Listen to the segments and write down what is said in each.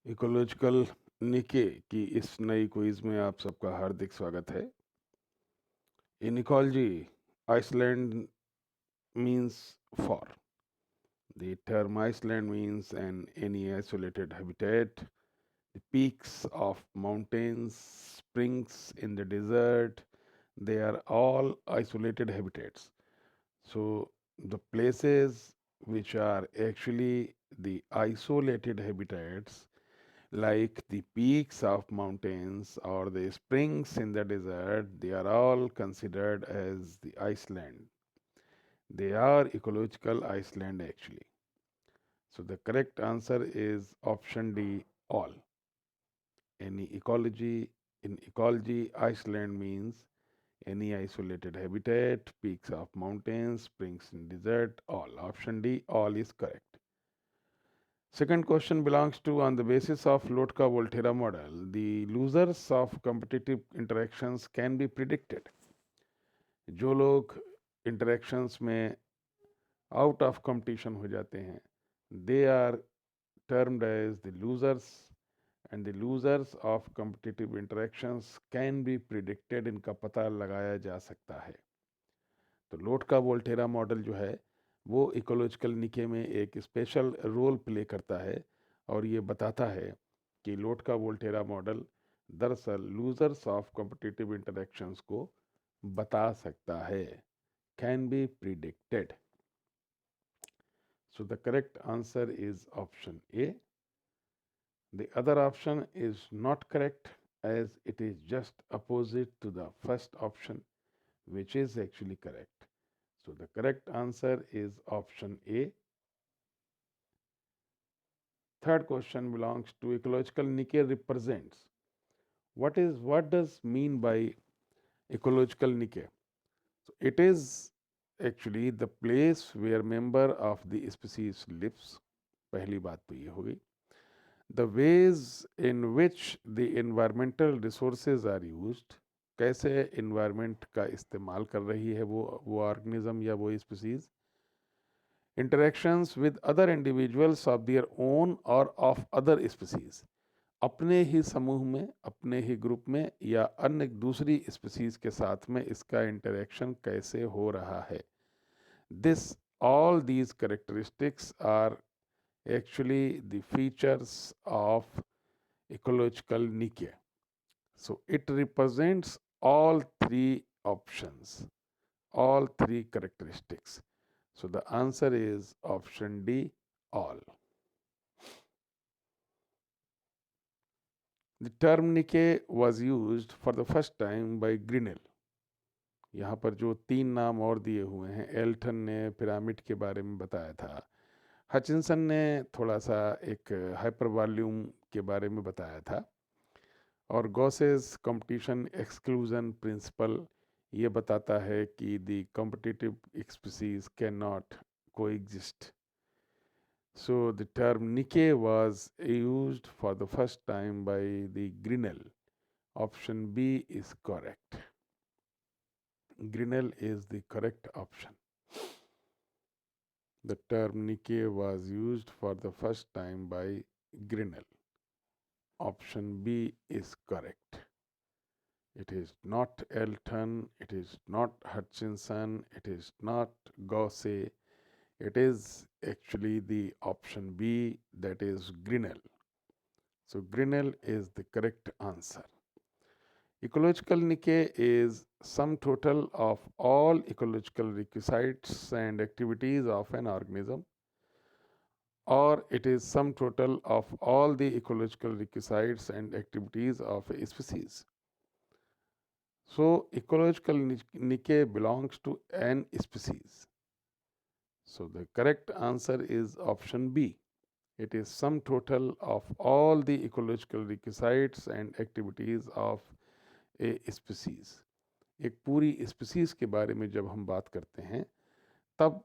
Ecological निके की इस नई क्विज में आप सबका हार्दिक स्वागत है। In ecology, Iceland means for. The term Iceland means any isolated habitat. The peaks of mountains, springs in the desert, they are all isolated habitats. So the places which are actually the isolated habitats, like the peaks of mountains or the springs in the desert, they are all considered as the Iceland. They are ecological Iceland actually. So the correct answer is option D, all. Any ecology, in ecology, Iceland means any isolated habitat, peaks of mountains, springs in desert, all. Option D, all is correct. Second question belongs to on the basis of Lotka-Volterra model, the losers of competitive interactions can be predicted. जो लोग interactions में out of competition हो जाते हैं, they are termed as the losers, and the losers of competitive interactions can be predicted. इनका पता लगाया जा सकता है। तो लोटका वोल्टेरा मॉडल जो है वो इकोलॉजिकल निके में एक स्पेशल रोल प्ले करता है और ये बताता है कि लोटका वोल्टेरा मॉडल दरअसल लूजर्स ऑफ कॉम्पिटिटिव इंटरेक्शंस को बता सकता है, can be predicted. So the correct answer is option A. The other option is not correct as it is just opposite to the first option, which is actually correct. So the correct answer is option A. Third question belongs to ecological niche represents. What does mean by ecological niche? So it is actually the place where member of the species lives. पहली बात तो ये होगी। The ways in which the environmental resources are used, कैसे environment का इस्तेमाल कर रही है वो organism या वो species, interactions with other individuals of their own or of other species, अपने ही समूह में, अपने ही ग्रुप में या अन्य दूसरी स्पीसीज के साथ में इसका इंटरेक्शन कैसे हो रहा है। This all these characteristics are actually the features of ecological niche. So it represents all three options, all three characteristics. So the answer is option D, all. The term niche was used for the first time by Grinnell. यहाँ पर जो तीन नाम और दिए हुए हैं, Elton ने पिरामिड के बारे में बताया था, हचिनसन ने थोड़ा सा एक हाइपर वॉल्यूम के बारे में बताया था, और गॉसेस कंपटीशन एक्सक्लूजन प्रिंसिपल ये बताता है कि the competitive species can not coexist. So the term niche was used for the first time by the Grinnell. Option B is correct. Grinnell is the correct option. The term niche was used for the first time by Grinnell. Option B is correct. It is not Elton, it is not Hutchinson, it is not Gosse. It is actually the option B, that is Grinnell. So Grinnell is the correct answer. Ecological niche is sum total of all ecological requisites and activities of an organism, or it is sum total of all the ecological requisites and activities of a species. So ecological niche belongs to an species. So the correct answer is option B. It is sum total of all the ecological requisites and activities of a species. एक पूरी species के बारे में जब हम बात करते हैं तब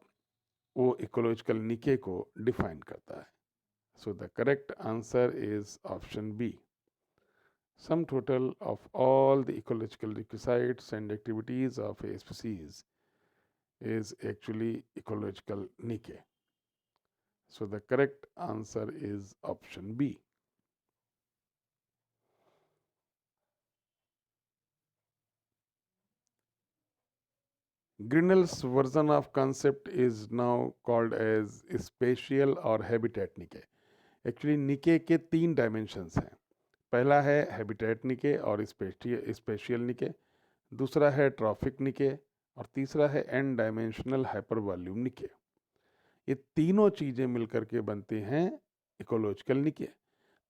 वो इकोलॉजिकल निके को डिफाइन करता है. So the correct answer is option B. Sum total of all the ecological requisites and activities of a species is actually ecological niche. So the correct answer is option B. Grinnell's version of concept is now called as spatial और habitat निके. Actually निके के 3 dimensions हैं. पहला है habitat निके और special निके, दूसरा है ट्रॉफिक निके और तीसरा है एन डायमेंशनल हाइपर वॉल्यूम निके. ये तीनों चीज़ें मिलकर के बनते हैं इकोलॉजिकल निके.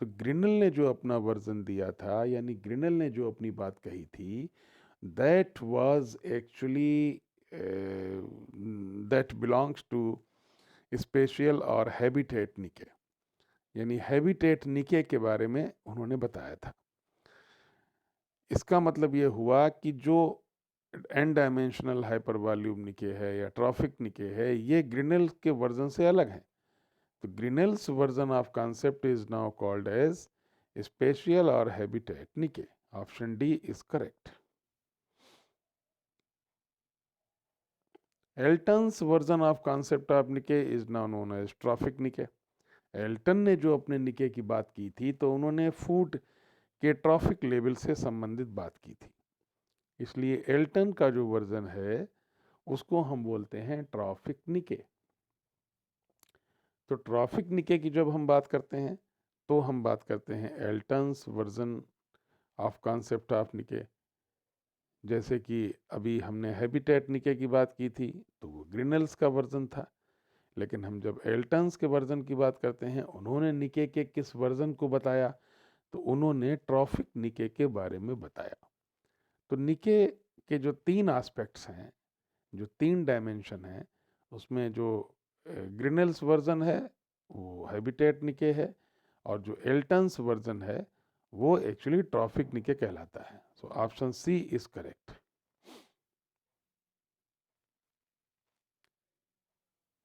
तो ग्रिनल ने जो अपना वर्जन दिया था, यानी ग्रिनल ने जो अपनी बात कही थी, that was actually that belongs to spatial और हैबिटेट निके. यानी हैबिटेट निके के बारे में उन्होंने बताया था. इसका मतलब ये हुआ कि जो एन डायमेंशनल हाइपर वॉल्यूम निके है या ट्रॉफिक निके है, ये ग्रिनल के वर्जन से अलग है. तो Grinnell's version of concept is now called as spatial और habitat niche. Option D is correct. Elton's version of concept of niche is now known as trophic niche. Elton ने जो अपने निके की बात की थी, तो उन्होंने फूड के ट्रॉफिक लेवल से संबंधित बात की थी. इसलिए एल्टन का जो वर्जन है उसको हम बोलते हैं ट्रॉफिक निके. तो ट्रॉफिक निके की जब हम बात करते हैं तो हम बात करते हैं एल्टन्स वर्जन ऑफ कॉन्सेप्ट ऑफ निके. जैसे कि अभी हमने हैबिटेट निके की बात की थी, तो वो ग्रिनल्स का वर्जन था. लेकिन हम जब एल्टन्स के वर्जन की बात करते हैं, उन्होंने निके के किस वर्जन को बताया, तो उन्होंने ट्रॉफिक निके के बारे में बताया. तो निके के जो 3 एस्पेक्ट्स हैं, जो 3 डायमेंशन हैं, उसमें जो ग्रिनल्स वर्जन है वो हैबिटेट निके है, और जो एल्टन्स वर्जन है वो एक्चुअली ट्रॉफिक निके कहलाता है. So option C is correct.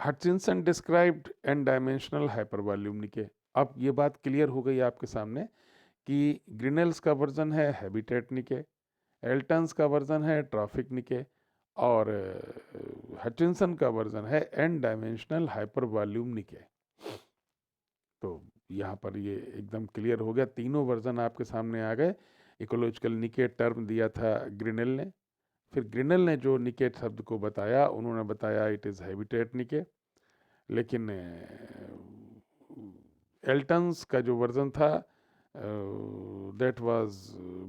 Hutchinson described N dimensional hypervolume niche. अब ये बात क्लियर हो गई आपके सामने कि ग्रिनल्स का वर्जन है हैबिटेट निके, एल्टन्स का वर्जन है ट्रॉफिक निके, और हचिंसन का वर्जन है एन डायमेंशनल हाइपर वॉल्यूम निके. तो यहाँ पर ये एकदम क्लियर हो गया. तीनों वर्जन आपके सामने आ गए. इकोलॉजिकल निके टर्म दिया था ग्रिनल ने. फिर ग्रिनल ने जो निके शब्द को बताया, उन्होंने बताया इट इज़ हैबिटेट निके. लेकिन एल्टन्स का जो वर्जन था that was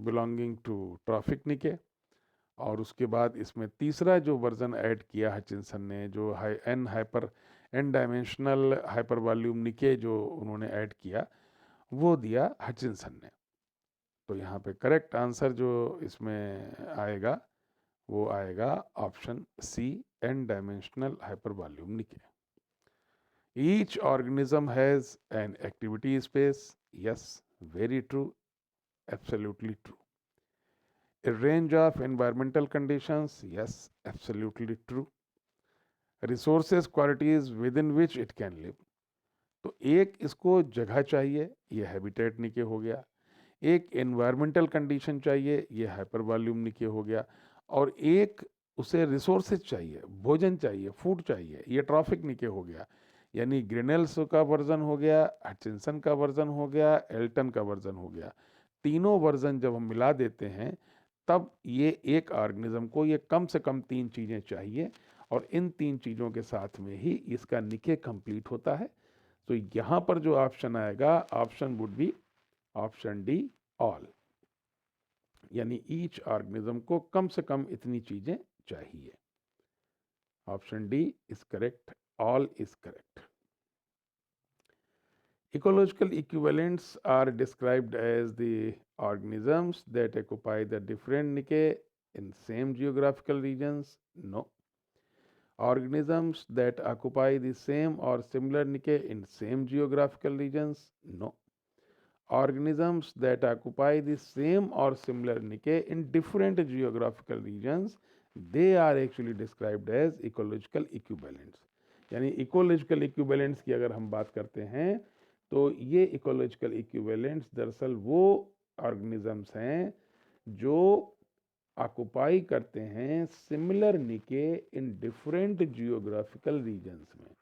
belonging to trophic niche. और उसके बाद इसमें तीसरा जो वर्जन ऐड किया हचिंसन ने, जो एन डायमेंशनल हाइपर वॉल्यूम निके जो उन्होंने ऐड किया, वो दिया हचिंसन ने. तो यहाँ पे करेक्ट आंसर जो इसमें आएगा वो आएगा option C, N dimensional hypervolume niche. Each organism has an activity space. Yes, very true, absolutely true. A range of environmental conditions. Yes, absolutely true. Resources, qualities within which it can live. तो एक इसको जगह चाहिए, ये habitat निके हो गया. एक एनवायरमेंटल कंडीशन चाहिए, ये हाइपर वॉल्यूम निके हो गया. और एक उसे रिसोर्सेज चाहिए, भोजन चाहिए, फूड चाहिए, ये ट्रॉफिक निके हो गया. यानी ग्रिनल्स का वर्जन हो गया, हचिंसन का वर्जन हो गया, एल्टन का वर्जन हो गया. तीनों वर्जन जब हम मिला देते हैं, तब ये एक ऑर्गेनिज्म को ये कम से कम 3 चीज़ें चाहिए, और इन 3 चीज़ों के साथ में ही इसका निके कंप्लीट होता है. तो यहाँ पर जो ऑप्शन आएगा, option would be option D, all. यानी ईच ऑर्गेनिज्म को कम से कम इतनी चीजें चाहिए. Option D is correct, all is correct. Ecological equivalents are described as the organisms that occupy the different niche in same geographical regions. No. Organisms that occupy the same or similar niche in same geographical regions. No. Organisms that occupy the same or similar niche in different geographical regions, they are actually described as ecological equivalents. यानी ecological equivalents की अगर हम बात करते हैं, तो ये ecological equivalents दरअसल वो ऑर्गेनिजम्स हैं जो ऑक्युपाई करते हैं similar niche in different geographical regions में.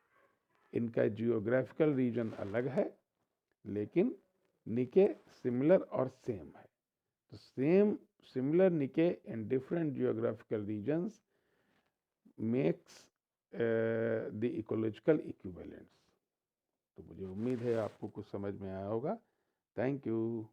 इनका जियोग्राफिकल रीजन अलग है, लेकिन निके सिमिलर और सेम है. तो same similar niche in different geographical regions makes the ecological equivalence। तो मुझे उम्मीद है आपको कुछ समझ में आया होगा। Thank you.